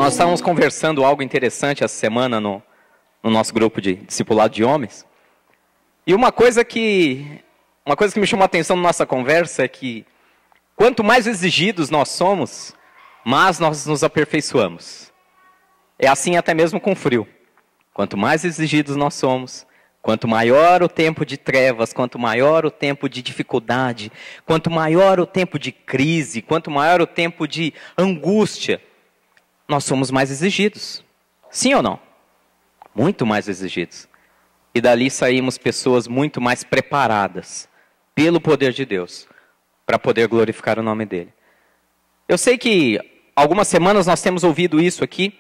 Nós estávamos conversando algo interessante essa semana no nosso grupo de discipulado de homens. E uma coisa que me chamou a atenção na nossa conversa é que quanto mais exigidos nós somos, mais nós nos aperfeiçoamos. É assim até mesmo com frio. Quanto mais exigidos nós somos, quanto maior o tempo de trevas, quanto maior o tempo de dificuldade, quanto maior o tempo de crise, quanto maior o tempo de angústia, nós somos mais exigidos. Sim ou não? Muito mais exigidos. E dali saímos pessoas muito mais preparadas, pelo poder de Deus, para poder glorificar o nome dele. Eu sei que algumas semanas nós temos ouvido isso aqui.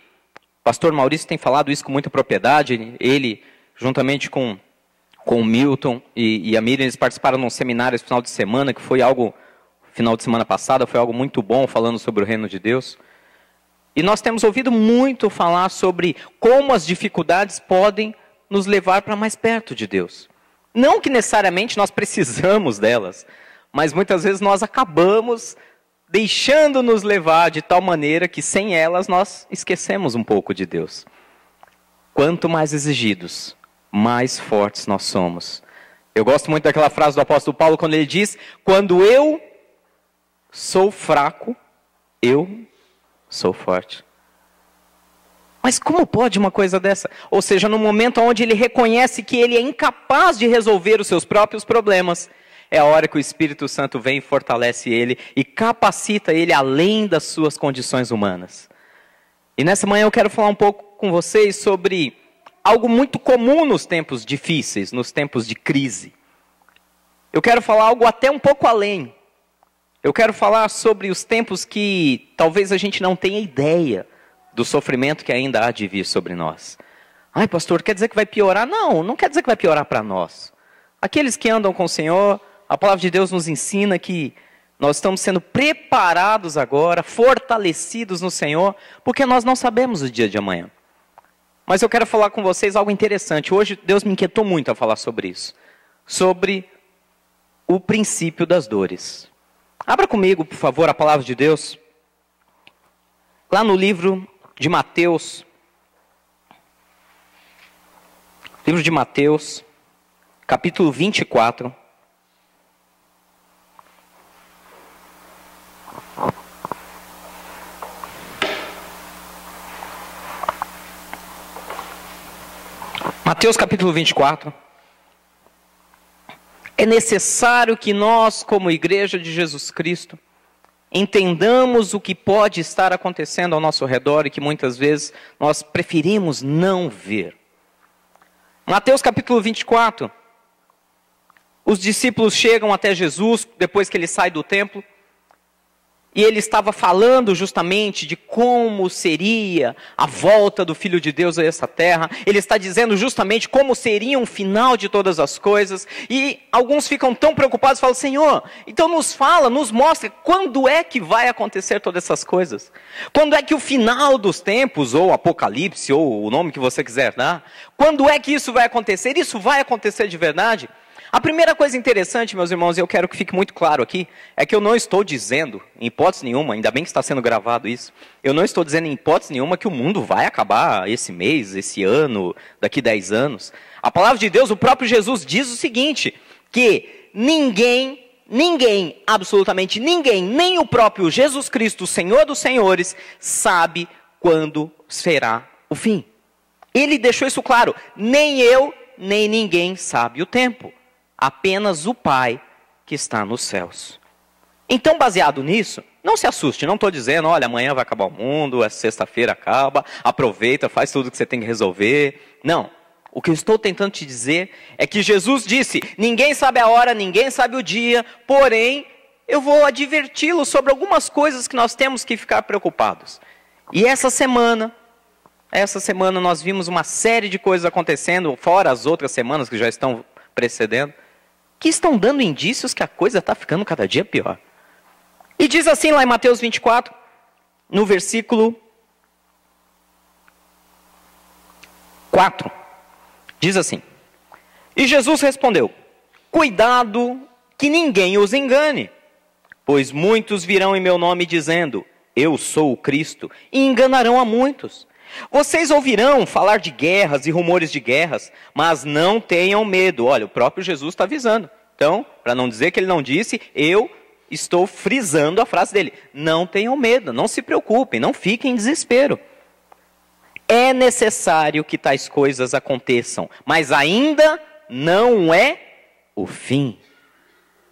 O pastor Maurício tem falado isso com muita propriedade. Ele, juntamente com o Milton e a Miriam, eles participaram de um seminário esse final de semana, que foi algo, final de semana passada, foi algo muito bom, falando sobre o reino de Deus. E nós temos ouvido muito falar sobre como as dificuldades podem nos levar para mais perto de Deus. Não que necessariamente nós precisamos delas, mas muitas vezes nós acabamos deixando-nos levar de tal maneira que sem elas nós esquecemos um pouco de Deus. Quanto mais exigidos, mais fortes nós somos. Eu gosto muito daquela frase do apóstolo Paulo quando ele diz: quando eu sou fraco, eu sou forte. Mas como pode uma coisa dessa? Ou seja, no momento onde ele reconhece que ele é incapaz de resolver os seus próprios problemas, é a hora que o Espírito Santo vem e fortalece ele e capacita ele além das suas condições humanas. E nessa manhã eu quero falar um pouco com vocês sobre algo muito comum nos tempos difíceis, nos tempos de crise. Eu quero falar algo até um pouco além. Eu quero falar sobre os tempos que talvez a gente não tenha ideia do sofrimento que ainda há de vir sobre nós. Ai, pastor, quer dizer que vai piorar? Não, não quer dizer que vai piorar para nós. Aqueles que andam com o Senhor, a palavra de Deus nos ensina que nós estamos sendo preparados agora, fortalecidos no Senhor, porque nós não sabemos o dia de amanhã. Mas eu quero falar com vocês algo interessante. Hoje Deus me inquietou muito a falar sobre isso. Sobre o princípio das dores. Abra comigo, por favor, a palavra de Deus. Lá no livro de Mateus. Livro de Mateus, capítulo 24. Mateus capítulo 24. É necessário que nós, como igreja de Jesus Cristo, entendamos o que pode estar acontecendo ao nosso redor e que muitas vezes nós preferimos não ver. Mateus capítulo 24. Os discípulos chegam até Jesus depois que ele sai do templo. E ele estava falando justamente de como seria a volta do Filho de Deus a essa terra. Ele está dizendo justamente como seria um final de todas as coisas. E alguns ficam tão preocupados, falam: Senhor, então nos fala, nos mostra quando é que vai acontecer todas essas coisas. Quando é que o final dos tempos, ou Apocalipse, ou o nome que você quiser dar, quando é que isso vai acontecer? Isso vai acontecer de verdade? A primeira coisa interessante, meus irmãos, e eu quero que fique muito claro aqui, é que eu não estou dizendo, em hipótese nenhuma, ainda bem que está sendo gravado isso, eu não estou dizendo em hipótese nenhuma que o mundo vai acabar esse mês, esse ano, daqui 10 anos. A palavra de Deus, o próprio Jesus diz o seguinte, que ninguém, absolutamente ninguém, nem o próprio Jesus Cristo, o Senhor dos Senhores, sabe quando será o fim. Ele deixou isso claro, nem eu, nem ninguém sabe o tempo. Apenas o Pai que está nos céus. Então, baseado nisso, não se assuste, não estou dizendo, olha, amanhã vai acabar o mundo, essa sexta-feira acaba, aproveita, faz tudo que você tem que resolver. Não, o que eu estou tentando te dizer é que Jesus disse, ninguém sabe a hora, ninguém sabe o dia, porém, eu vou adverti-lo sobre algumas coisas que nós temos que ficar preocupados. E essa semana nós vimos uma série de coisas acontecendo, fora as outras semanas que já estão precedendo, que estão dando indícios que a coisa está ficando cada dia pior. E diz assim lá em Mateus 24, no versículo 4, diz assim, e Jesus respondeu, cuidado que ninguém os engane, pois muitos virão em meu nome dizendo, eu sou o Cristo, e enganarão a muitos. Vocês ouvirão falar de guerras e rumores de guerras, mas não tenham medo. Olha, o próprio Jesus está avisando. Então, para não dizer que ele não disse, eu estou frisando a frase dele. Não tenham medo, não se preocupem, não fiquem em desespero. É necessário que tais coisas aconteçam, mas ainda não é o fim.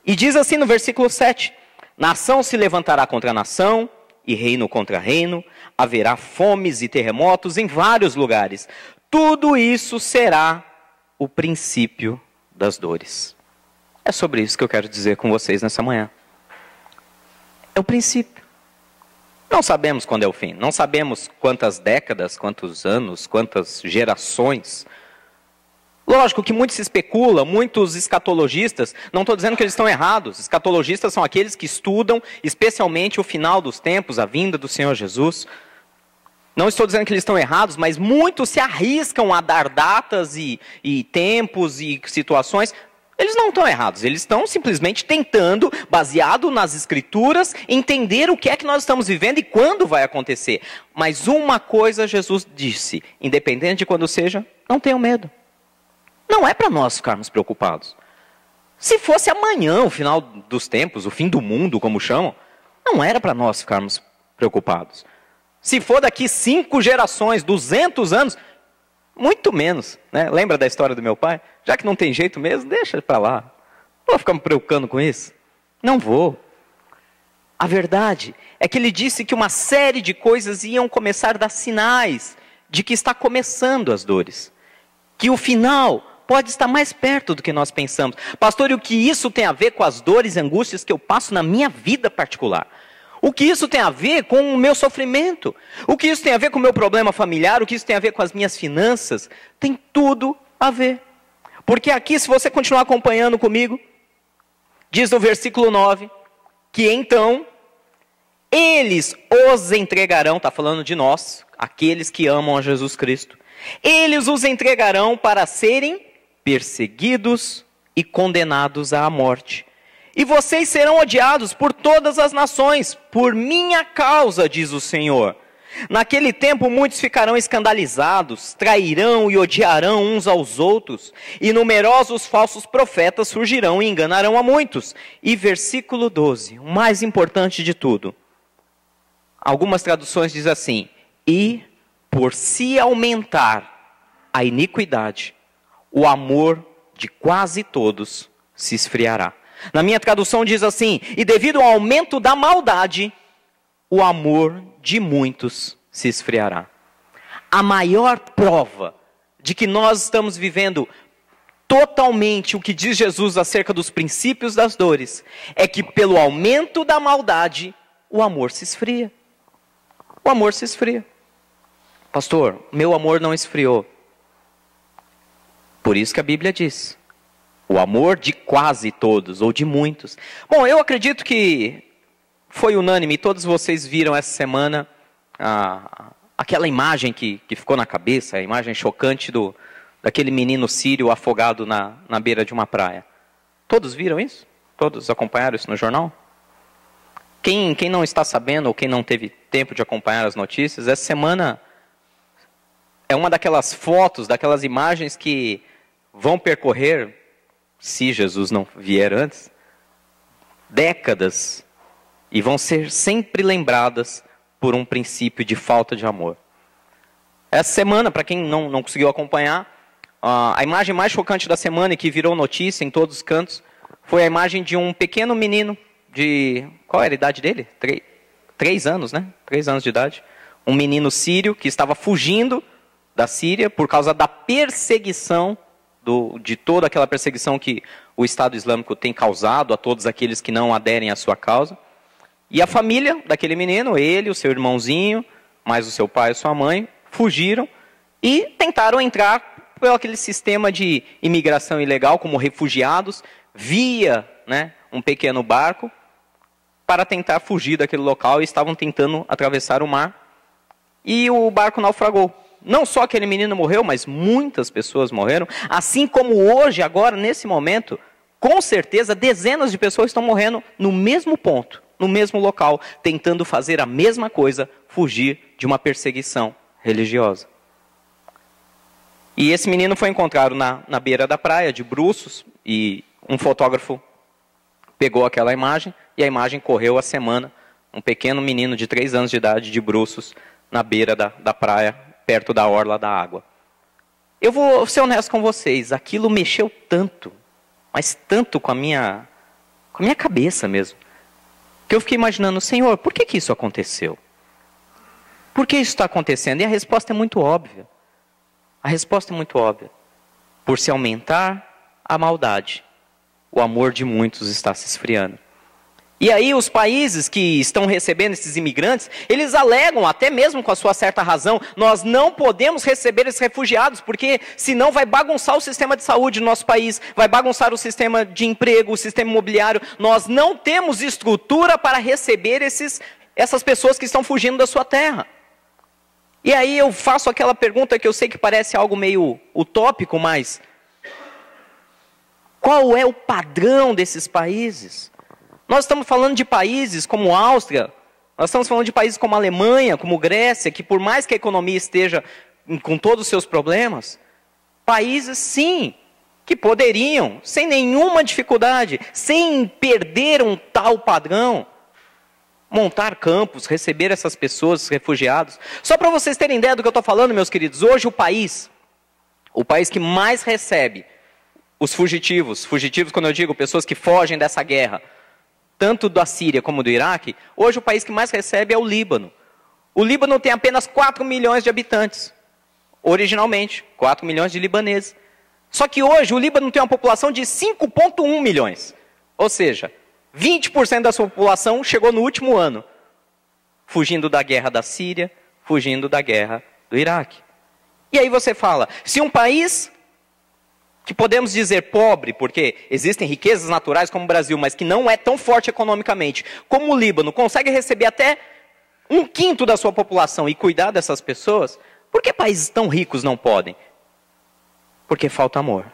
E diz assim no versículo 7, nação se levantará contra nação, e reino contra reino, haverá fomes e terremotos em vários lugares. Tudo isso será o princípio das dores. É sobre isso que eu quero dizer com vocês nessa manhã. É o princípio. Não sabemos quando é o fim, não sabemos quantas décadas, quantos anos, quantas gerações. Lógico que muito se especula, muitos escatologistas, não estou dizendo que eles estão errados, escatologistas são aqueles que estudam especialmente o final dos tempos, a vinda do Senhor Jesus. Não estou dizendo que eles estão errados, mas muitos se arriscam a dar datas e tempos e situações. Eles não estão errados, eles estão simplesmente tentando, baseado nas escrituras, entender o que é que nós estamos vivendo e quando vai acontecer. Mas uma coisa Jesus disse, independente de quando seja, não tenham medo. Não é para nós ficarmos preocupados. Se fosse amanhã o final dos tempos, o fim do mundo, como chamam, não era para nós ficarmos preocupados. Se for daqui 5 gerações, 200 anos, muito menos. Né? Lembra da história do meu pai? Já que não tem jeito mesmo, deixa para lá. Não vou ficar me preocupando com isso. Não vou. A verdade é que ele disse que uma série de coisas iam começar a dar sinais de que está começando as dores. Que o final pode estar mais perto do que nós pensamos. Pastor, e o que isso tem a ver com as dores e angústias que eu passo na minha vida particular? O que isso tem a ver com o meu sofrimento? O que isso tem a ver com o meu problema familiar? O que isso tem a ver com as minhas finanças? Tem tudo a ver. Porque aqui, se você continuar acompanhando comigo, diz no versículo 9, que então eles os entregarão, está falando de nós, aqueles que amam a Jesus Cristo. Eles os entregarão para serem perseguidos e condenados à morte. E vocês serão odiados por todas as nações, por minha causa, diz o Senhor. Naquele tempo muitos ficarão escandalizados, trairão e odiarão uns aos outros, e numerosos falsos profetas surgirão e enganarão a muitos. E versículo 12, o mais importante de tudo. Algumas traduções dizem assim, e por se aumentar a iniquidade, o amor de quase todos se esfriará. Na minha tradução diz assim, e devido ao aumento da maldade, o amor de muitos se esfriará. A maior prova de que nós estamos vivendo totalmente o que diz Jesus acerca dos princípios das dores, é que pelo aumento da maldade, o amor se esfria. O amor se esfria. Pastor, meu amor não esfriou. Por isso que a Bíblia diz, o amor de quase todos, ou de muitos. Bom, eu acredito que foi unânime, todos vocês viram essa semana aquela imagem que ficou na cabeça, a imagem chocante daquele menino sírio afogado na beira de uma praia. Todos viram isso? Todos acompanharam isso no jornal? Quem não está sabendo, ou quem não teve tempo de acompanhar as notícias, essa semana é uma daquelas fotos, daquelas imagens que vão percorrer, se Jesus não vier antes, décadas, e vão ser sempre lembradas por um princípio de falta de amor. Essa semana, para quem não conseguiu acompanhar, a imagem mais chocante da semana e que virou notícia em todos os cantos, foi a imagem de um pequeno menino de... Qual era a idade dele? 3 anos, né? 3 anos de idade. Um menino sírio que estava fugindo da Síria por causa da perseguição, de toda aquela perseguição que o Estado Islâmico tem causado a todos aqueles que não aderem à sua causa. E a família daquele menino, ele, o seu irmãozinho, mais o seu pai e sua mãe, fugiram e tentaram entrar por aquele sistema de imigração ilegal, como refugiados, via um pequeno barco, para tentar fugir daquele local, e estavam tentando atravessar o mar. E o barco naufragou. Não só aquele menino morreu, mas muitas pessoas morreram. Assim como hoje, agora, nesse momento, com certeza, dezenas de pessoas estão morrendo no mesmo ponto. no mesmo local, tentando fazer a mesma coisa, fugir de uma perseguição religiosa. E esse menino foi encontrado na beira da praia, de bruços, e um fotógrafo pegou aquela imagem, e a imagem correu a semana. Um pequeno menino de 3 anos de idade, de bruços, na beira da praia, perto da orla da água. Eu vou ser honesto com vocês, aquilo mexeu tanto, mas tanto com a minha cabeça mesmo, que eu fiquei imaginando, Senhor, por que isso aconteceu? Por que isso está acontecendo? E a resposta é muito óbvia. A resposta é muito óbvia. Por se aumentar a maldade, o amor de muitos está se esfriando. E aí os países que estão recebendo esses imigrantes, eles alegam, até mesmo com a sua certa razão, nós não podemos receber esses refugiados, porque senão vai bagunçar o sistema de saúde do nosso país, vai bagunçar o sistema de emprego, o sistema imobiliário. Nós não temos estrutura para receber essas pessoas que estão fugindo da sua terra. E aí eu faço aquela pergunta que eu sei que parece algo meio utópico, mas qual é o padrão desses países? Nós estamos falando de países como Áustria, nós estamos falando de países como Alemanha, como Grécia, que por mais que a economia esteja com todos os seus problemas, países sim, que poderiam, sem nenhuma dificuldade, sem perder um tal padrão, montar campos, receber essas pessoas, esses refugiados. Só para vocês terem ideia do que eu estou falando, meus queridos, hoje o país que mais recebe os fugitivos quando eu digo pessoas que fogem dessa guerra, tanto da Síria como do Iraque, hoje o país que mais recebe é o Líbano. O Líbano tem apenas 4 milhões de habitantes, originalmente, 4 milhões de libaneses. Só que hoje o Líbano tem uma população de 5,1 milhões, ou seja, 20% da sua população chegou no último ano, fugindo da guerra da Síria, fugindo da guerra do Iraque. E aí você fala, se um país que podemos dizer pobre, porque existem riquezas naturais como o Brasil, mas que não é tão forte economicamente, como o Líbano, consegue receber até 1/5 da sua população e cuidar dessas pessoas, por que países tão ricos não podem? Porque falta amor.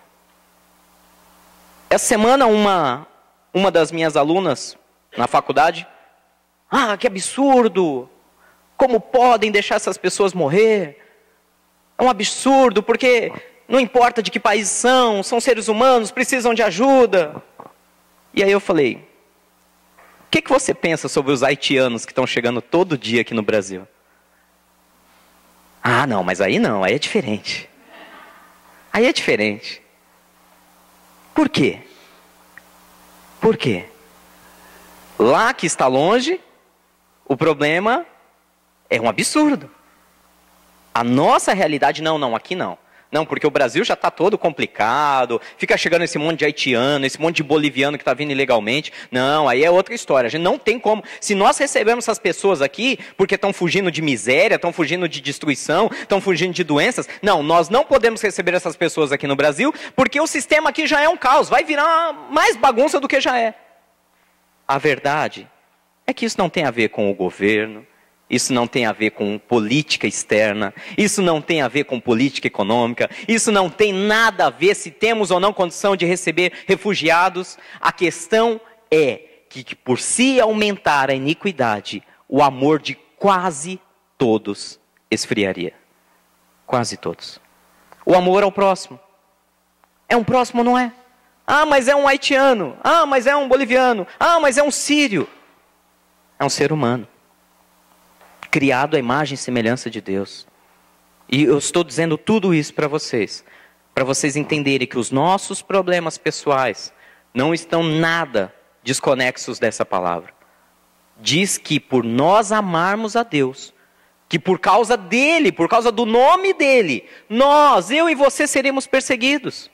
Essa semana uma das minhas alunas na faculdade, que absurdo, como podem deixar essas pessoas morrer? É um absurdo, porque não importa de que país são seres humanos, precisam de ajuda. E aí eu falei, o que você pensa sobre os haitianos que estão chegando todo dia aqui no Brasil? Não, mas aí não, aí é diferente. Aí é diferente. Por quê? Por quê? Lá que está longe, o problema é um absurdo. A nossa realidade, não, aqui não. Não, porque o Brasil já está todo complicado, fica chegando esse monte de haitiano, esse monte de boliviano que está vindo ilegalmente. Não, aí é outra história. A gente não tem como. Se nós recebemos essas pessoas aqui porque estão fugindo de miséria, estão fugindo de destruição, estão fugindo de doenças, não, nós não podemos receber essas pessoas aqui no Brasil porque o sistema aqui já é um caos, vai virar mais bagunça do que já é. A verdade é que isso não tem a ver com o governo, isso não tem a ver com política externa, isso não tem a ver com política econômica, isso não tem nada a ver se temos ou não condição de receber refugiados. A questão é que por se aumentar a iniquidade, o amor de quase todos esfriaria. Quase todos. O amor ao próximo. É um próximo, não é? Mas é um haitiano. Mas é um boliviano. Mas é um sírio. É um ser humano. Criado à imagem e semelhança de Deus. E eu estou dizendo tudo isso para vocês entenderem que os nossos problemas pessoais não estão nada desconexos dessa palavra. Diz que por nós amarmos a Deus, que por causa dele, por causa do nome dele, eu e você seremos perseguidos.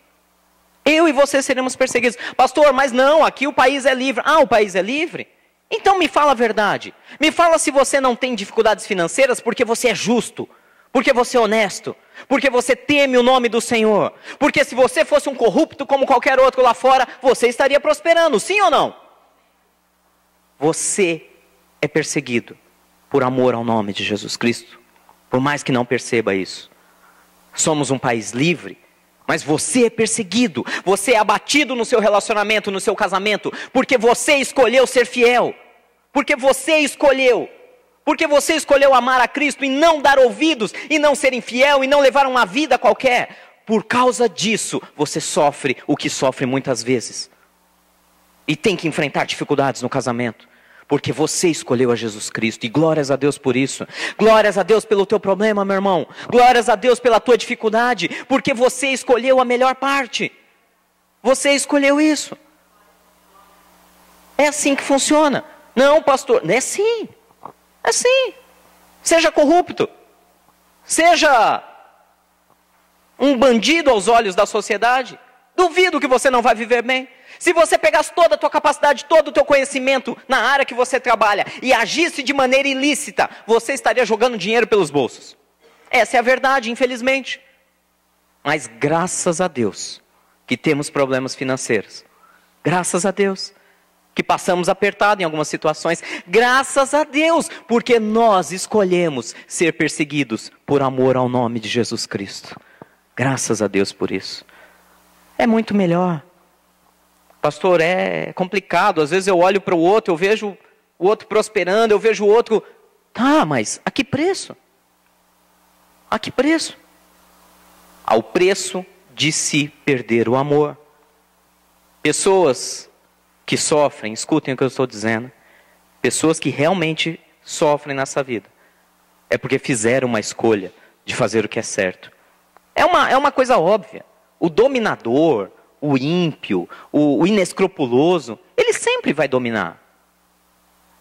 Eu e você seremos perseguidos. Pastor, mas não, aqui o país é livre. O país é livre? Então me fala a verdade. Me fala se você não tem dificuldades financeiras porque você é justo, porque você é honesto, porque você teme o nome do Senhor. Porque se você fosse um corrupto como qualquer outro lá fora, você estaria prosperando, sim ou não? Você é perseguido por amor ao nome de Jesus Cristo, por mais que não perceba isso. Somos um país livre, mas você é perseguido, você é abatido no seu relacionamento, no seu casamento, porque você escolheu ser fiel, Porque você escolheu. Porque você escolheu amar a Cristo e não dar ouvidos, e não ser infiel, e não levar uma vida qualquer. Por causa disso, você sofre o que sofre muitas vezes. E tem que enfrentar dificuldades no casamento. Porque você escolheu a Jesus Cristo. E glórias a Deus por isso. Glórias a Deus pelo teu problema, meu irmão. Glórias a Deus pela tua dificuldade. Porque você escolheu a melhor parte. Você escolheu isso. É assim que funciona. Não, pastor. É sim. É sim. Seja corrupto. Seja um bandido aos olhos da sociedade. Duvido que você não vai viver bem. Se você pegasse toda a tua capacidade, todo o teu conhecimento na área que você trabalha e agisse de maneira ilícita, você estaria jogando dinheiro pelos bolsos. Essa é a verdade, infelizmente. Mas graças a Deus que temos problemas financeiros. Graças a Deus que passamos apertado em algumas situações. Graças a Deus, porque nós escolhemos ser perseguidos por amor ao nome de Jesus Cristo. Graças a Deus por isso. É muito melhor. Pastor, é complicado. Às vezes eu olho para o outro, eu vejo o outro prosperando, eu vejo o outro... Tá, mas a que preço? A que preço? Ao preço de se perder o amor. Pessoas que sofrem, escutem o que eu estou dizendo. Pessoas que realmente sofrem nessa vida. É porque fizeram uma escolha de fazer o que é certo. É uma coisa óbvia. O dominador... o ímpio, o inescrupuloso, ele sempre vai dominar.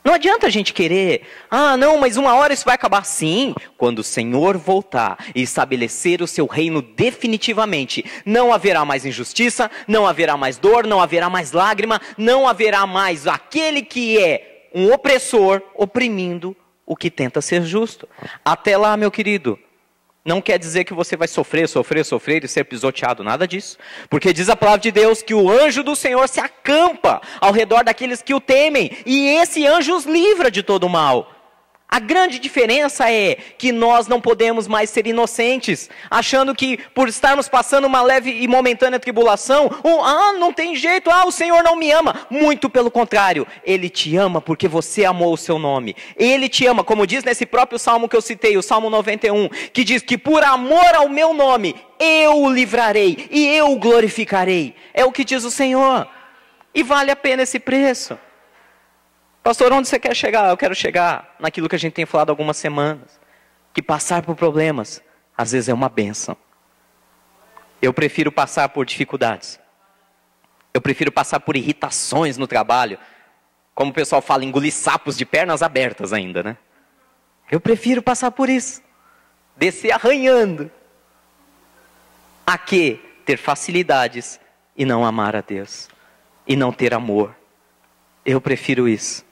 Não adianta a gente querer, não, mas uma hora isso vai acabar. Sim, quando o Senhor voltar e estabelecer o seu reino definitivamente, não haverá mais injustiça, não haverá mais dor, não haverá mais lágrima, não haverá mais aquele que é um opressor oprimindo o que tenta ser justo. Até lá, meu querido, não quer dizer que você vai sofrer e ser pisoteado, nada disso. Porque diz a palavra de Deus que o anjo do Senhor se acampa ao redor daqueles que o temem. E esse anjo os livra de todo o mal. A grande diferença é que nós não podemos mais ser inocentes, achando que por estarmos passando uma leve e momentânea tribulação, não tem jeito, o Senhor não me ama. Muito pelo contrário, Ele te ama porque você amou o seu nome. Ele te ama, como diz nesse próprio salmo que eu citei, o Salmo 91, que diz que por amor ao meu nome, eu o livrarei e eu o glorificarei. É o que diz o Senhor. E vale a pena esse preço. Pastor, onde você quer chegar? Eu quero chegar naquilo que a gente tem falado há algumas semanas. Que passar por problemas, às vezes é uma bênção. Eu prefiro passar por dificuldades. Eu prefiro passar por irritações no trabalho. Como o pessoal fala, engolir sapos de pernas abertas ainda, né? Eu prefiro passar por isso. Descer arranhando. A que ter facilidades e não amar a Deus. E não ter amor. Eu prefiro isso.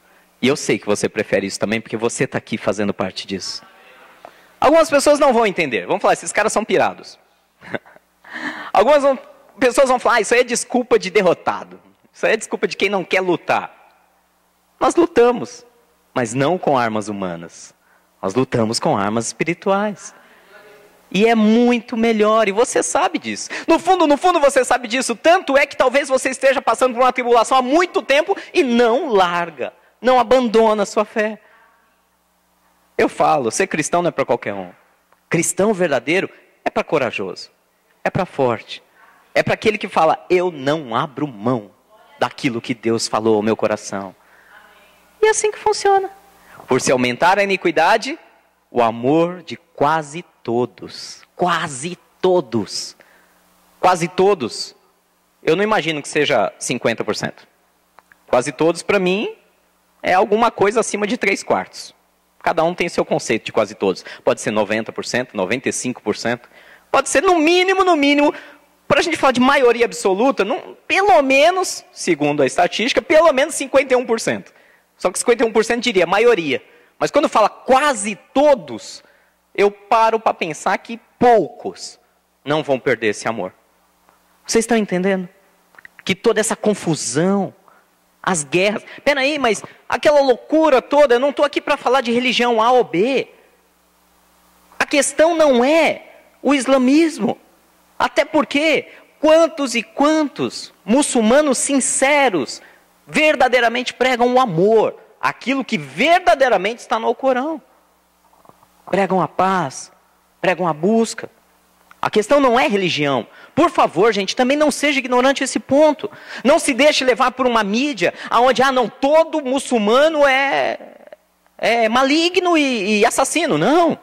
E eu sei que você prefere isso também, porque você está aqui fazendo parte disso. Algumas pessoas não vão entender. Vão falar, esses caras são pirados. Algumas pessoas vão falar, isso aí é desculpa de derrotado. Isso aí é desculpa de quem não quer lutar. Nós lutamos, mas não com armas humanas. Nós lutamos com armas espirituais. E é muito melhor, e você sabe disso. No fundo você sabe disso. Tanto é que talvez você esteja passando por uma tribulação há muito tempo e não larga. Não abandona a sua fé. Eu falo, ser cristão não é para qualquer um. Cristão verdadeiro é para corajoso. É para forte. É para aquele que fala, eu não abro mão daquilo que Deus falou ao meu coração. E é assim que funciona. Por se aumentar a iniquidade, o amor de quase todos. Quase todos. Quase todos. Eu não imagino que seja 50%. Quase todos, para mim, é alguma coisa acima de 3/4. Cada um tem seu conceito de quase todos. Pode ser 90%, 95%. Pode ser no mínimo, para a gente falar de maioria absoluta, pelo menos, segundo a estatística, pelo menos 51%. Só que 51% diria maioria. Mas quando fala quase todos, eu paro para pensar que poucos não vão perder esse amor. Vocês estão entendendo? Que toda essa confusão, as guerras... Peraí, mas aquela loucura toda, eu não estou aqui para falar de religião A ou B. A questão não é o islamismo. Até porque, quantos e quantos muçulmanos sinceros verdadeiramente pregam o amor aquilo que verdadeiramente está no Alcorão. Pregam a paz, pregam a busca. A questão não é religião. Por favor, gente, também não seja ignorante a esse ponto. Não se deixe levar por uma mídia onde, não, todo muçulmano é maligno e assassino. Não.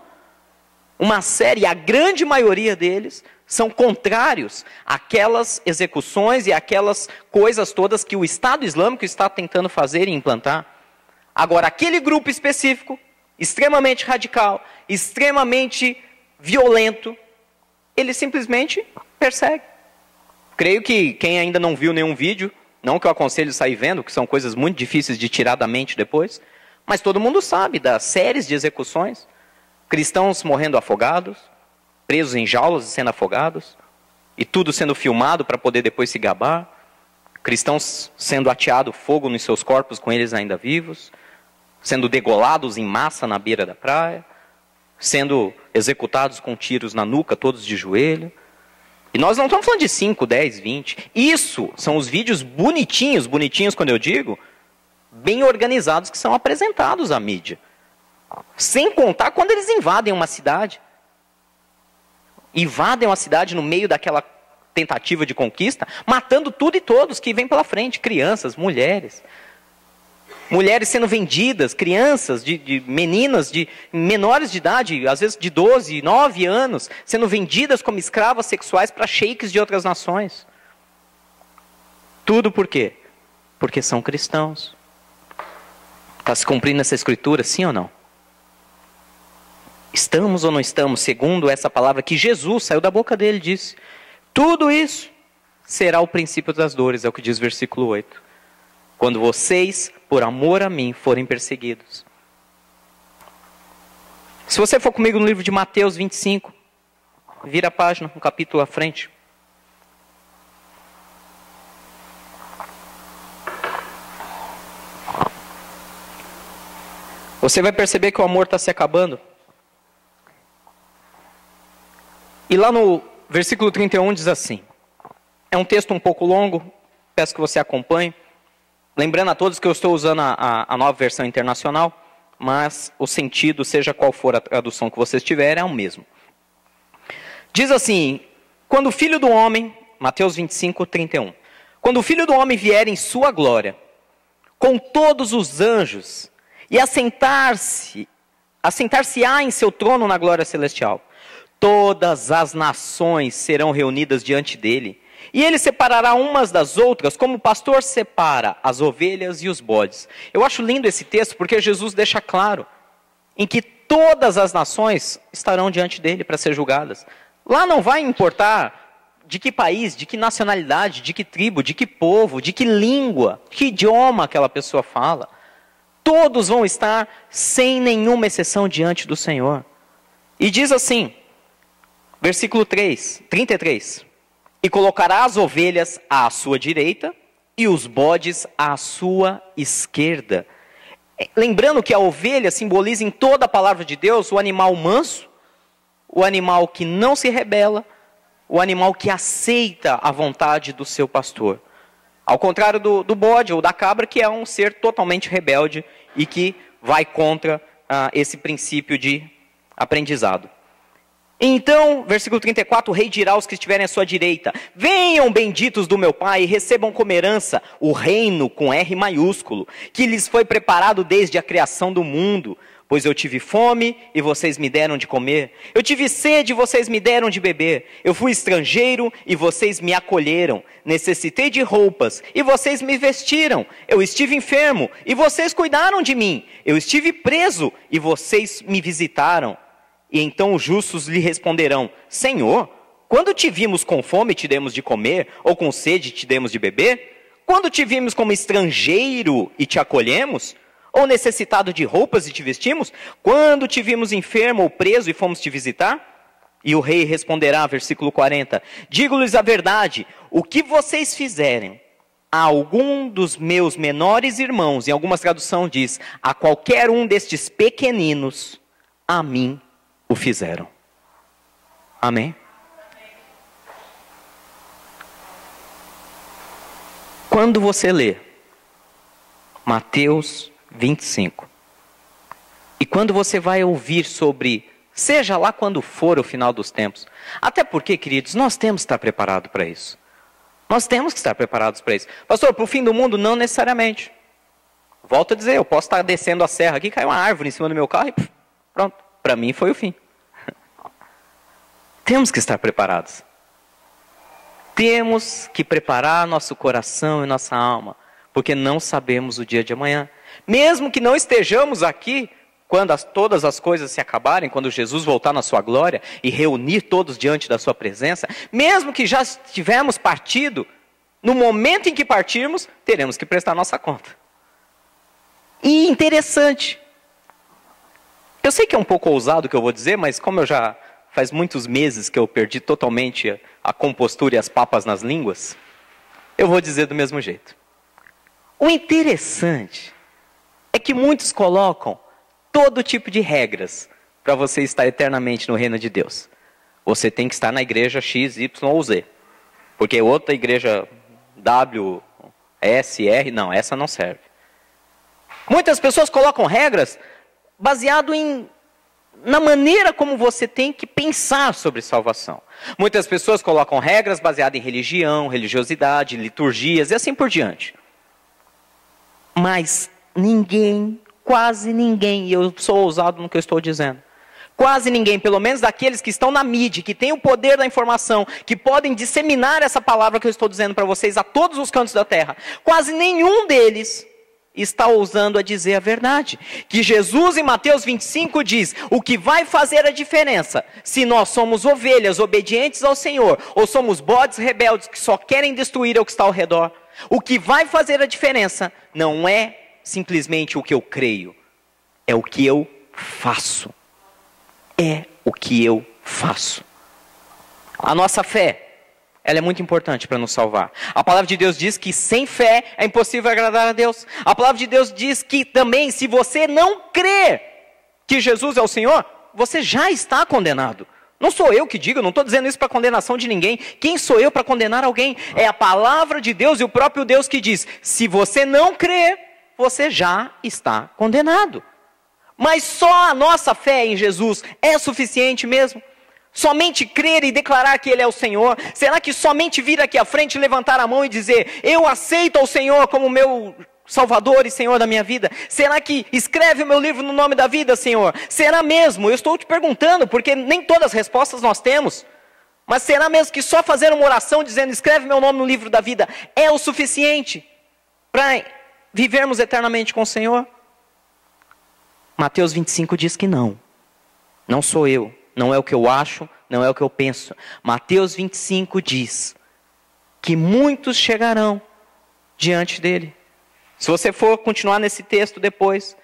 Uma série, a grande maioria deles, são contrários àquelas execuções e àquelas coisas todas que o Estado Islâmico está tentando fazer e implantar. Agora, aquele grupo específico, extremamente radical, extremamente violento, ele simplesmente persegue. Creio que quem ainda não viu nenhum vídeo, não que eu aconselho sair vendo, que são coisas muito difíceis de tirar da mente depois, mas todo mundo sabe das séries de execuções, cristãos morrendo afogados, presos em jaulas e sendo afogados, e tudo sendo filmado para poder depois se gabar, cristãos sendo ateado fogo nos seus corpos com eles ainda vivos, sendo degolados em massa na beira da praia, sendo executados com tiros na nuca, todos de joelho. E nós não estamos falando de 5, 10, 20. Isso são os vídeos bonitinhos, bonitinhos quando eu digo, bem organizados que são apresentados à mídia. Sem contar quando eles invadem uma cidade. Invadem uma cidade no meio daquela tentativa de conquista, matando tudo e todos que vêm pela frente, crianças, mulheres. Mulheres sendo vendidas, crianças, de meninas de menores de idade, às vezes de 12, 9 anos, sendo vendidas como escravas sexuais para sheiks de outras nações. Tudo por quê? Porque são cristãos. Está se cumprindo essa escritura, sim ou não? Estamos ou não estamos, segundo essa palavra que Jesus saiu da boca dele, disse. Tudo isso será o princípio das dores, é o que diz o versículo 8. Quando vocês, por amor a mim, forem perseguidos. Se você for comigo no livro de Mateus 25, vira a página, um capítulo à frente. Você vai perceber que o amor está se acabando. E lá no versículo 31 diz assim, é um texto um pouco longo, peço que você acompanhe. Lembrando a todos que eu estou usando a nova versão internacional, mas o sentido, seja qual for a tradução que vocês tiverem, é o mesmo. Diz assim, quando o Filho do Homem, Mateus 25, 31, quando o Filho do Homem vier em sua glória, com todos os anjos, e assentar-se-á em seu trono na glória celestial, todas as nações serão reunidas diante dele, e ele separará umas das outras, como o pastor separa as ovelhas e os bodes. Eu acho lindo esse texto, porque Jesus deixa claro, em que todas as nações estarão diante dele para ser julgadas. Lá não vai importar de que país, de que nacionalidade, de que tribo, de que povo, de que língua, que idioma aquela pessoa fala. Todos vão estar sem nenhuma exceção diante do Senhor. E diz assim, versículo 33, e colocará as ovelhas à sua direita e os bodes à sua esquerda. Lembrando que a ovelha simboliza em toda a palavra de Deus o animal manso, o animal que não se rebela, o animal que aceita a vontade do seu pastor. Ao contrário do bode ou da cabra, que é um ser totalmente rebelde e que vai contra esse princípio de aprendizado. Então, versículo 34, o rei dirá aos que estiverem à sua direita, venham benditos do meu Pai e recebam como herança o reino com R maiúsculo, que lhes foi preparado desde a criação do mundo. Pois eu tive fome e vocês me deram de comer. Eu tive sede e vocês me deram de beber. Eu fui estrangeiro e vocês me acolheram. Necessitei de roupas e vocês me vestiram. Eu estive enfermo e vocês cuidaram de mim. Eu estive preso e vocês me visitaram. E então os justos lhe responderão, Senhor, quando te vimos com fome te demos de comer, ou com sede te demos de beber? Quando te vimos como estrangeiro e te acolhemos? Ou necessitado de roupas e te vestimos? Quando te vimos enfermo ou preso e fomos te visitar? E o rei responderá, versículo 40, digo-lhes a verdade, o que vocês fizerem a algum dos meus menores irmãos, em algumas traduções diz, a qualquer um destes pequeninos, a mim o fizeram. Amém? Quando você lê Mateus 25. E quando você vai ouvir sobre, seja lá quando for o final dos tempos, até porque, queridos, nós temos que estar preparados para isso. Nós temos que estar preparados para isso. Pastor, para o fim do mundo, não necessariamente. Volto a dizer, eu posso estar descendo a serra aqui, caiu uma árvore em cima do meu carro e pronto. Para mim foi o fim. Temos que estar preparados. Temos que preparar nosso coração e nossa alma, porque não sabemos o dia de amanhã. Mesmo que não estejamos aqui, quando todas as coisas se acabarem, quando Jesus voltar na sua glória e reunir todos diante da sua presença, mesmo que já tivermos partido, no momento em que partirmos, teremos que prestar nossa conta. E interessante, eu sei que é um pouco ousado o que eu vou dizer, mas como eu já faz muitos meses que eu perdi totalmente a compostura e as papas nas línguas, eu vou dizer do mesmo jeito. O interessante é que muitos colocam todo tipo de regras para você estar eternamente no reino de Deus. Você tem que estar na igreja X, Y ou Z. Porque outra igreja W, S, R, não, essa não serve. Muitas pessoas colocam regras baseado na maneira como você tem que pensar sobre salvação. Muitas pessoas colocam regras baseadas em religião, religiosidade, liturgias e assim por diante. Mas ninguém, quase ninguém, e eu sou ousado no que eu estou dizendo, quase ninguém, pelo menos daqueles que estão na mídia, que têm o poder da informação, que podem disseminar essa palavra que eu estou dizendo para vocês a todos os cantos da terra, quase nenhum deles está ousando a dizer a verdade. Que Jesus em Mateus 25 diz, o que vai fazer a diferença, se nós somos ovelhas obedientes ao Senhor, ou somos bodes rebeldes que só querem destruir o que está ao redor, o que vai fazer a diferença não é simplesmente o que eu creio, é o que eu faço. É o que eu faço. A nossa fé, ela é muito importante para nos salvar. A palavra de Deus diz que sem fé é impossível agradar a Deus. A palavra de Deus diz que também, se você não crer que Jesus é o Senhor, você já está condenado. Não sou eu que digo, não estou dizendo isso para condenação de ninguém. Quem sou eu para condenar alguém? É a palavra de Deus e o próprio Deus que diz, se você não crer, você já está condenado. Mas só a nossa fé em Jesus é suficiente mesmo? Somente crer e declarar que Ele é o Senhor? Será que somente vir aqui à frente, levantar a mão e dizer, eu aceito o Senhor como meu Salvador e Senhor da minha vida? Será que escreve o meu livro no nome da vida, Senhor? Será mesmo? Eu estou te perguntando, porque nem todas as respostas nós temos. Mas será mesmo que só fazer uma oração dizendo, escreve meu nome no livro da vida, é o suficiente para vivermos eternamente com o Senhor? Mateus 25 diz que não. Não sou eu. Não é o que eu acho, não é o que eu penso. Mateus 25 diz que muitos chegarão diante dele. Se você for continuar nesse texto depois,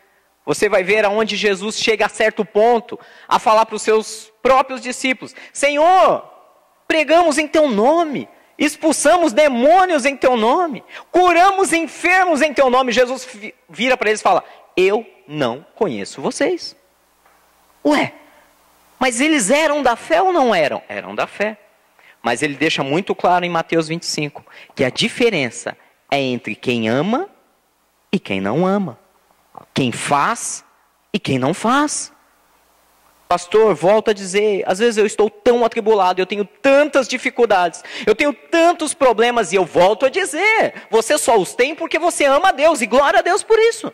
você vai ver aonde Jesus chega a certo ponto a falar para os seus próprios discípulos, Senhor, pregamos em teu nome, expulsamos demônios em teu nome, curamos enfermos em teu nome. Jesus vira para eles e fala, eu não conheço vocês. Ué, mas eles eram da fé ou não eram? Eram da fé. Mas ele deixa muito claro em Mateus 25, que a diferença é entre quem ama e quem não ama. Quem faz e quem não faz. Pastor, volto a dizer, às vezes eu estou tão atribulado, eu tenho tantas dificuldades, eu tenho tantos problemas, e eu volto a dizer, você só os tem porque você ama a Deus, e glória a Deus por isso.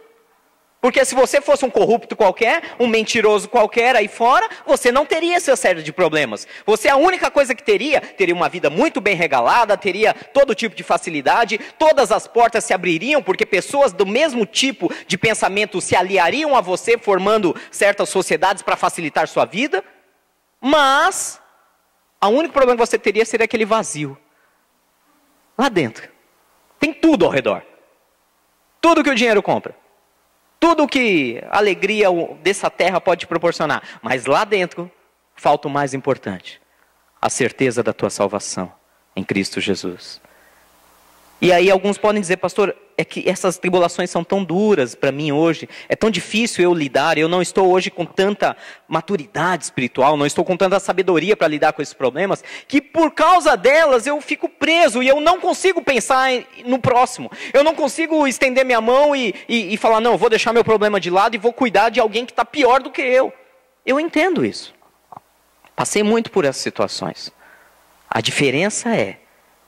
Porque se você fosse um corrupto qualquer, um mentiroso qualquer aí fora, você não teria essa série de problemas. Você, a única coisa que teria uma vida muito bem regalada, teria todo tipo de facilidade, todas as portas se abririam, porque pessoas do mesmo tipo de pensamento se aliariam a você, formando certas sociedades para facilitar sua vida. Mas, o único problema que você teria seria aquele vazio. Lá dentro. Tem tudo ao redor. Tudo que o dinheiro compra. Tudo que a alegria dessa terra pode te proporcionar. Mas lá dentro, falta o mais importante. A certeza da tua salvação em Cristo Jesus. E aí alguns podem dizer, pastor, é que essas tribulações são tão duras para mim hoje, é tão difícil eu lidar, eu não estou hoje com tanta maturidade espiritual, não estou com tanta sabedoria para lidar com esses problemas, que por causa delas eu fico preso e eu não consigo pensar no próximo. Eu não consigo estender minha mão e falar, não, eu vou deixar meu problema de lado e vou cuidar de alguém que está pior do que eu. Eu entendo isso. Passei muito por essas situações. A diferença é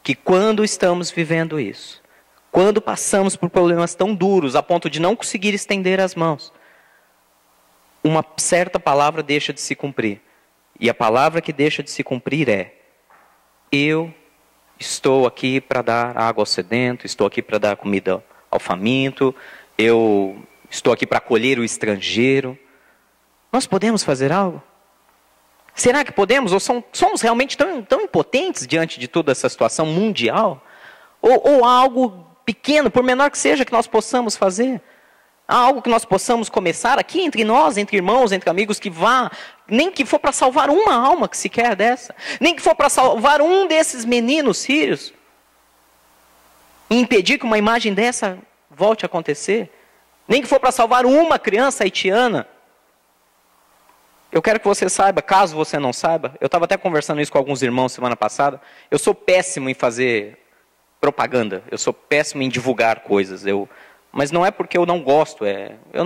que quando estamos vivendo isso, quando passamos por problemas tão duros a ponto de não conseguir estender as mãos, uma certa palavra deixa de se cumprir. E a palavra que deixa de se cumprir é: eu estou aqui para dar água ao sedento, estou aqui para dar comida ao faminto, eu estou aqui para acolher o estrangeiro. Nós podemos fazer algo? Será que podemos? Ou somos realmente tão impotentes diante de toda essa situação mundial? Ou há algo pequeno, por menor que seja, que nós possamos fazer? Há algo que nós possamos começar aqui entre nós, entre irmãos, entre amigos, que vá, nem que for para salvar uma alma que sequer dessa, nem que for para salvar um desses meninos sírios, e impedir que uma imagem dessa volte a acontecer, nem que for para salvar uma criança haitiana. Eu quero que você saiba, caso você não saiba, eu estava até conversando isso com alguns irmãos semana passada, eu sou péssimo em fazer propaganda, eu sou péssimo em divulgar coisas, mas não é porque eu não gosto, eu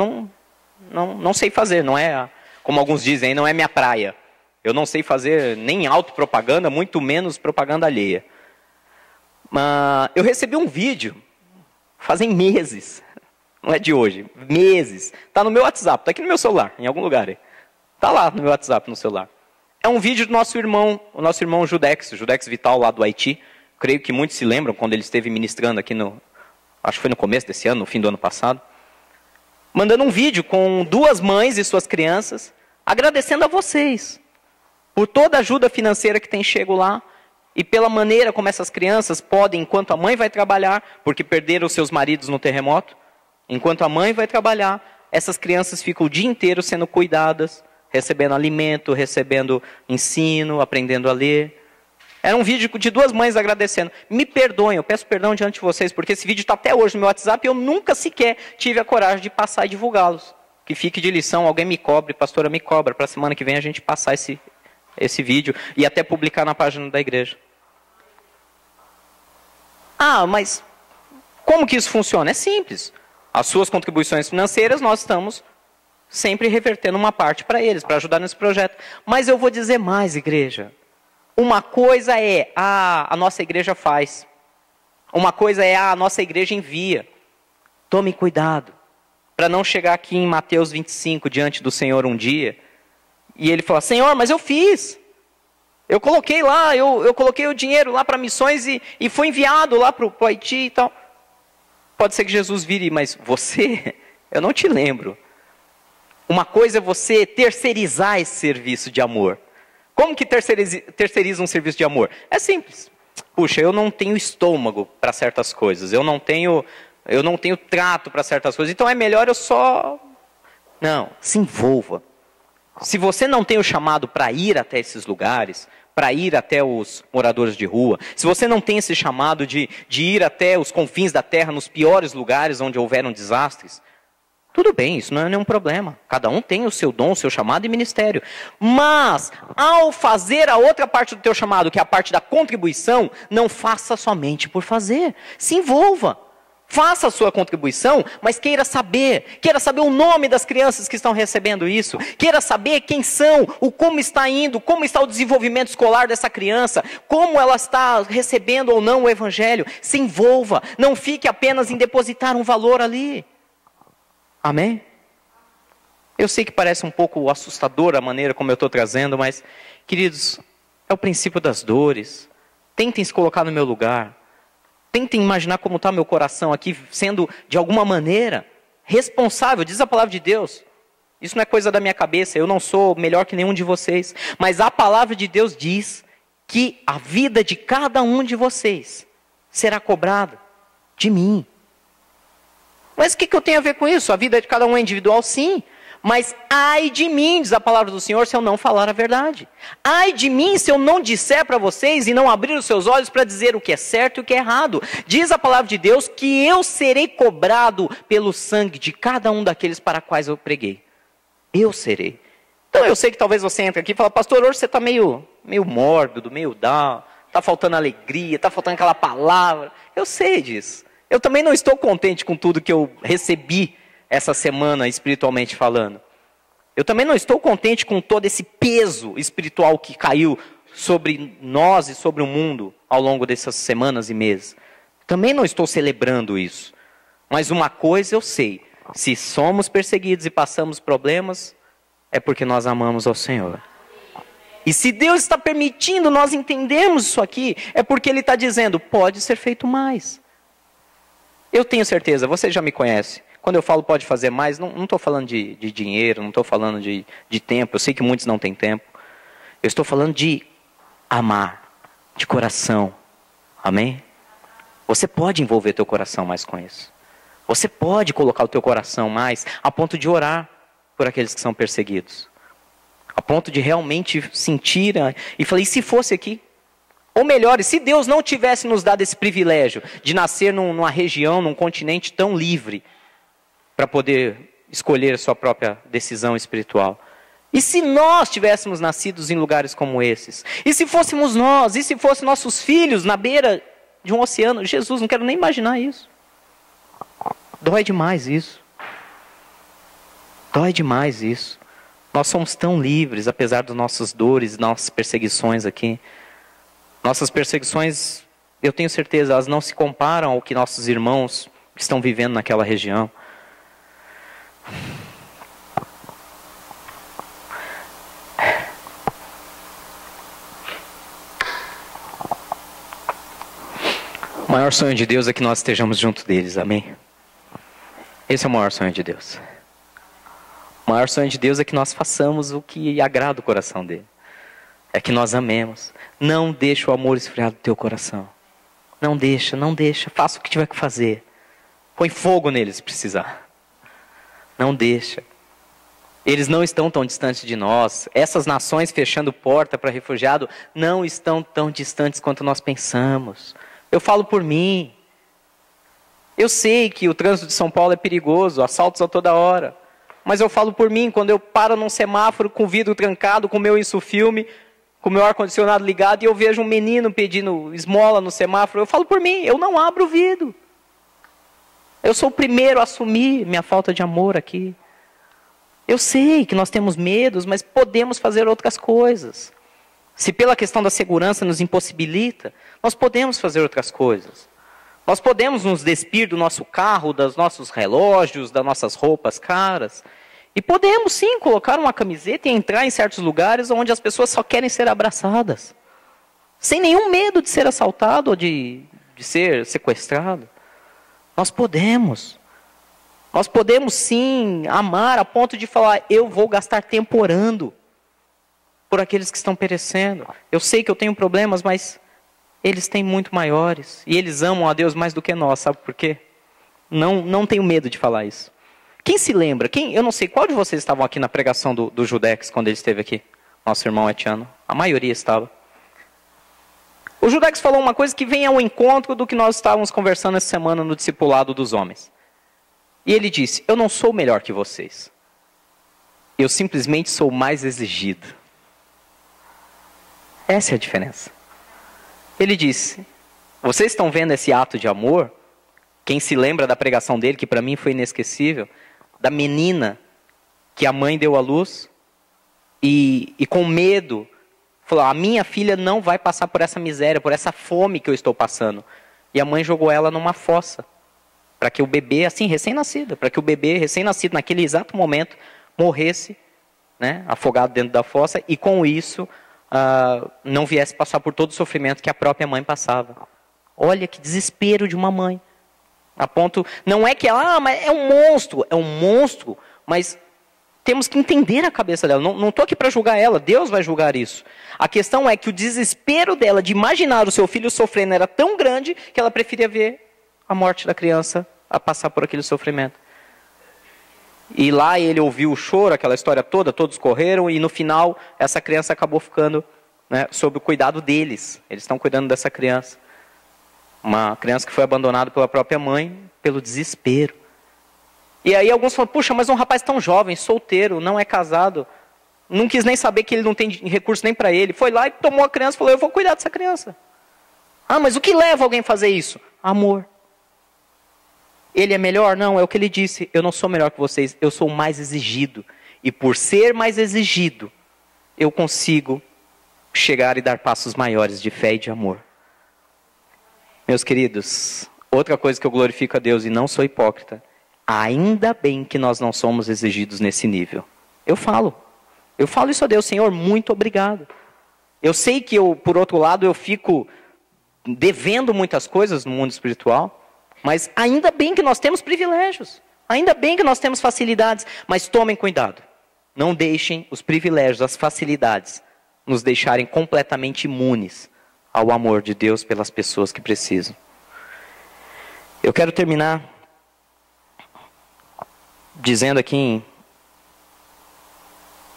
não sei fazer, não é, como alguns dizem, não é minha praia. Eu não sei fazer nem autopropaganda, muito menos propaganda alheia. Mas eu recebi um vídeo, fazem meses, não é de hoje, meses, está no meu WhatsApp, está aqui no meu celular, em algum lugar aí. Está lá no meu WhatsApp, no celular. É um vídeo do nosso irmão, o nosso irmão Judex Vital, lá do Haiti. Creio que muitos se lembram quando ele esteve ministrando aqui acho que foi no começo desse ano, no fim do ano passado. Mandando um vídeo com 2 mães e suas crianças, agradecendo a vocês por toda a ajuda financeira que tem chego lá e pela maneira como essas crianças podem, enquanto a mãe vai trabalhar, porque perderam seus maridos no terremoto, enquanto a mãe vai trabalhar, essas crianças ficam o dia inteiro sendo cuidadas, recebendo alimento, recebendo ensino, aprendendo a ler. Era um vídeo de 2 mães agradecendo. Me perdoem, eu peço perdão diante de vocês, porque esse vídeo está até hoje no meu WhatsApp e eu nunca sequer tive a coragem de passar e divulgá-los. Que fique de lição, alguém me cobre, pastora me cobra, para a semana que vem a gente passar esse vídeo e até publicar na página da igreja. Ah, mas como que isso funciona? É simples. As suas contribuições financeiras nós estamos sempre revertendo uma parte para eles, para ajudar nesse projeto. Mas eu vou dizer mais, igreja. Uma coisa é a nossa igreja faz. Uma coisa é a nossa igreja envia. Tome cuidado para não chegar aqui em Mateus 25 diante do Senhor um dia e ele falar: Senhor, mas eu fiz. Eu coloquei lá, eu coloquei o dinheiro lá para missões e foi enviado lá para o Haiti e tal. Pode ser que Jesus vire, mas você, eu não te lembro. Uma coisa é você terceirizar esse serviço de amor. Como que terceiriza um serviço de amor? É simples. Puxa, eu não tenho estômago para certas coisas. Eu não tenho trato para certas coisas. Então é melhor eu só... Não, se envolva. Se você não tem o chamado para ir até esses lugares, para ir até os moradores de rua, se você não tem esse chamado de ir até os confins da terra, nos piores lugares onde houveram desastres, tudo bem, isso não é nenhum problema. Cada um tem o seu dom, o seu chamado e ministério. Mas, ao fazer a outra parte do teu chamado, que é a parte da contribuição, não faça somente por fazer. Se envolva. Faça a sua contribuição, mas queira saber o nome das crianças que estão recebendo isso, queira saber quem são, como está indo, como está o desenvolvimento escolar dessa criança, como ela está recebendo ou não o evangelho. Se envolva, não fique apenas em depositar um valor ali. Amém? Eu sei que parece um pouco assustador a maneira como eu estou trazendo, mas, queridos, é o princípio das dores. Tentem se colocar no meu lugar. Tentem imaginar como está meu coração aqui, sendo, de alguma maneira, responsável. Diz a palavra de Deus. Isso não é coisa da minha cabeça, eu não sou melhor que nenhum de vocês. Mas a palavra de Deus diz que a vida de cada um de vocês será cobrada de mim. Mas o que eu tenho a ver com isso? A vida de cada um é individual, sim. Mas ai de mim, diz a palavra do Senhor, se eu não falar a verdade. Ai de mim se eu não disser para vocês e não abrir os seus olhos para dizer o que é certo e o que é errado. Diz a palavra de Deus que eu serei cobrado pelo sangue de cada um daqueles para quais eu preguei. Eu serei. Então eu sei que talvez você entre aqui e fala, pastor, hoje você está meio mórbido, meio down, está faltando alegria, está faltando aquela palavra. Eu sei disso. Eu também não estou contente com tudo que eu recebi essa semana espiritualmente falando. Eu também não estou contente com todo esse peso espiritual que caiu sobre nós e sobre o mundo ao longo dessas semanas e meses. Também não estou celebrando isso. Mas uma coisa eu sei, se somos perseguidos e passamos problemas, é porque nós amamos ao Senhor. E se Deus está permitindo nós entendermos isso aqui, é porque Ele está dizendo, pode ser feito mais. Eu tenho certeza, você já me conhece. Quando eu falo pode fazer mais, não estou falando de dinheiro, não estou falando de tempo. Eu sei que muitos não têm tempo. Eu estou falando de amar, de coração. Amém? Você pode envolver teu coração mais com isso. Você pode colocar o teu coração mais a ponto de orar por aqueles que são perseguidos. A ponto de realmente sentir e falei, e se fosse aqui? Ou melhor, se Deus não tivesse nos dado esse privilégio de nascer numa região, num continente tão livre, para poder escolher a sua própria decisão espiritual. E se nós tivéssemos nascidos em lugares como esses? E se fôssemos nós? E se fossem nossos filhos na beira de um oceano? Jesus, não quero nem imaginar isso. Dói demais isso. Dói demais isso. Nós somos tão livres, apesar das nossas dores e nossas perseguições aqui. Nossas perseguições, eu tenho certeza, elas não se comparam ao que nossos irmãos estão vivendo naquela região. O maior sonho de Deus é que nós estejamos junto deles, amém? Esse é o maior sonho de Deus. O maior sonho de Deus é que nós façamos o que agrada o coração dele. É que nós amemos. Não deixa o amor esfriar do teu coração. Não deixa. Faça o que tiver que fazer. Põe fogo neles se precisar. Não deixa. Eles não estão tão distantes de nós. Essas nações fechando porta para refugiado não estão tão distantes quanto nós pensamos. Eu falo por mim. Eu sei que o trânsito de São Paulo é perigoso, assaltos a toda hora. Mas eu falo por mim, quando eu paro num semáforo com o vidro trancado, com o meu insufilme, com o meu ar-condicionado ligado, e eu vejo um menino pedindo esmola no semáforo, eu falo por mim, eu não abro o vidro. Eu sou o primeiro a assumir minha falta de amor aqui. Eu sei que nós temos medos, mas podemos fazer outras coisas. Se pela questão da segurança nos impossibilita, nós podemos fazer outras coisas. Nós podemos nos despir do nosso carro, dos nossos relógios, das nossas roupas caras. E podemos sim colocar uma camiseta e entrar em certos lugares onde as pessoas só querem ser abraçadas. Sem nenhum medo de ser assaltado ou de ser sequestrado. Nós podemos. Nós podemos sim amar a ponto de falar, eu vou gastar tempo orando por aqueles que estão perecendo. Eu sei que eu tenho problemas, mas eles têm muito maiores. E eles amam a Deus mais do que nós, sabe por quê? Não tenho medo de falar isso. Quem se lembra? Eu não sei, qual de vocês estavam aqui na pregação do Judex quando ele esteve aqui? Nosso irmão Etiano. A maioria estava. O Judex falou uma coisa que vem ao encontro do que nós estávamos conversando essa semana no discipulado dos homens. E ele disse, eu não sou melhor que vocês. Eu simplesmente sou mais exigido. Essa é a diferença. Ele disse, vocês estão vendo esse ato de amor? Quem se lembra da pregação dele, que para mim foi inesquecível, da menina que a mãe deu à luz e com medo, falou, a minha filha não vai passar por essa miséria, por essa fome que eu estou passando. E a mãe jogou ela numa fossa, para que o bebê, assim, recém-nascido, para que o bebê recém-nascido, naquele exato momento, morresse, né, afogado dentro da fossa, e com isso, não viesse passar por todo o sofrimento que a própria mãe passava. Olha que desespero de uma mãe. A ponto, não é que ela, mas é um monstro, mas temos que entender a cabeça dela. Não estou aqui para julgar ela, Deus vai julgar isso. A questão é que o desespero dela de imaginar o seu filho sofrendo era tão grande que ela preferia ver a morte da criança a passar por aquele sofrimento. E lá ele ouviu o choro, aquela história toda, todos correram, e no final essa criança acabou ficando, né, sob o cuidado deles. Eles estão cuidando dessa criança. Uma criança que foi abandonada pela própria mãe, pelo desespero. E aí alguns falam, puxa, mas um rapaz tão jovem, solteiro, não é casado, não quis nem saber que ele não tem recurso nem para ele. Foi lá e tomou a criança e falou, eu vou cuidar dessa criança. Ah, mas o que leva alguém a fazer isso? Amor. Ele é melhor? Não, é o que ele disse. Eu não sou melhor que vocês, eu sou o mais exigido. E por ser mais exigido, eu consigo chegar e dar passos maiores de fé e de amor. Meus queridos, outra coisa que eu glorifico a Deus e não sou hipócrita, ainda bem que nós não somos exigidos nesse nível. Eu falo isso a Deus, Senhor, muito obrigado. Eu sei que por outro lado, eu fico devendo muitas coisas no mundo espiritual, mas ainda bem que nós temos privilégios, ainda bem que nós temos facilidades, mas tomem cuidado. Não deixem os privilégios, as facilidades, nos deixarem completamente imunes ao amor de Deus pelas pessoas que precisam. Eu quero terminar dizendo aqui,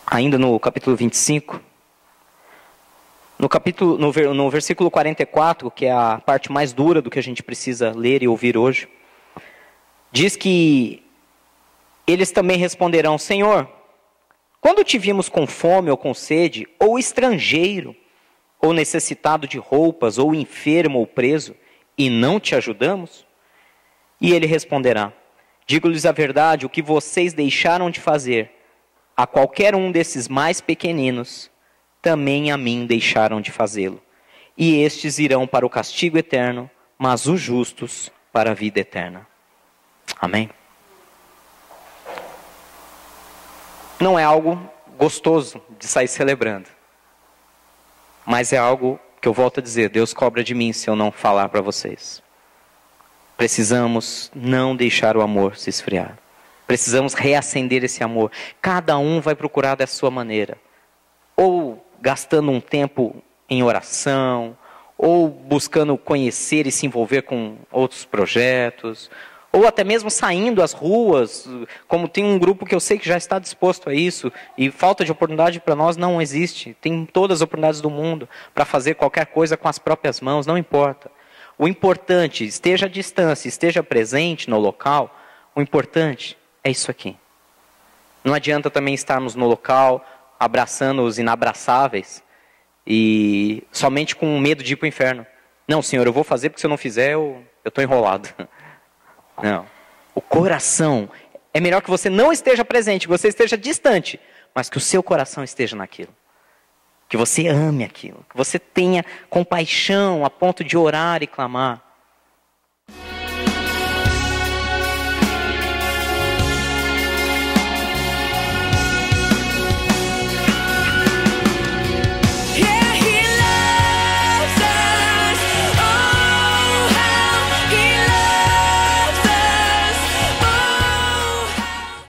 ainda no capítulo 25, no versículo 44, que é a parte mais dura do que a gente precisa ler e ouvir hoje, diz que eles também responderão, Senhor, quando te vimos com fome ou com sede, ou estrangeiro, ou necessitado de roupas, ou enfermo ou preso, e não te ajudamos? E ele responderá, digo-lhes a verdade, o que vocês deixaram de fazer a qualquer um desses mais pequeninos, também a mim deixaram de fazê-lo. E estes irão para o castigo eterno, mas os justos para a vida eterna. Amém? Não é algo gostoso de sair celebrando. Mas é algo que eu volto a dizer, Deus cobra de mim se eu não falar para vocês. Precisamos não deixar o amor se esfriar. Precisamos reacender esse amor. Cada um vai procurar da sua maneira. Ou gastando um tempo em oração, ou buscando conhecer e se envolver com outros projetos, ou até mesmo saindo às ruas, como tem um grupo que eu sei que já está disposto a isso, e falta de oportunidade para nós não existe. Tem todas as oportunidades do mundo para fazer qualquer coisa com as próprias mãos, não importa. O importante, esteja à distância, esteja presente no local, o importante é isso aqui. Não adianta também estarmos no local, abraçando os inabraçáveis, e somente com medo de ir para o inferno. Não, Senhor, eu vou fazer porque se eu não fizer, eu estou enrolado. Não. O coração, é melhor que você não esteja presente, que você esteja distante, mas que o seu coração esteja naquilo. Que você ame aquilo, que você tenha compaixão a ponto de orar e clamar.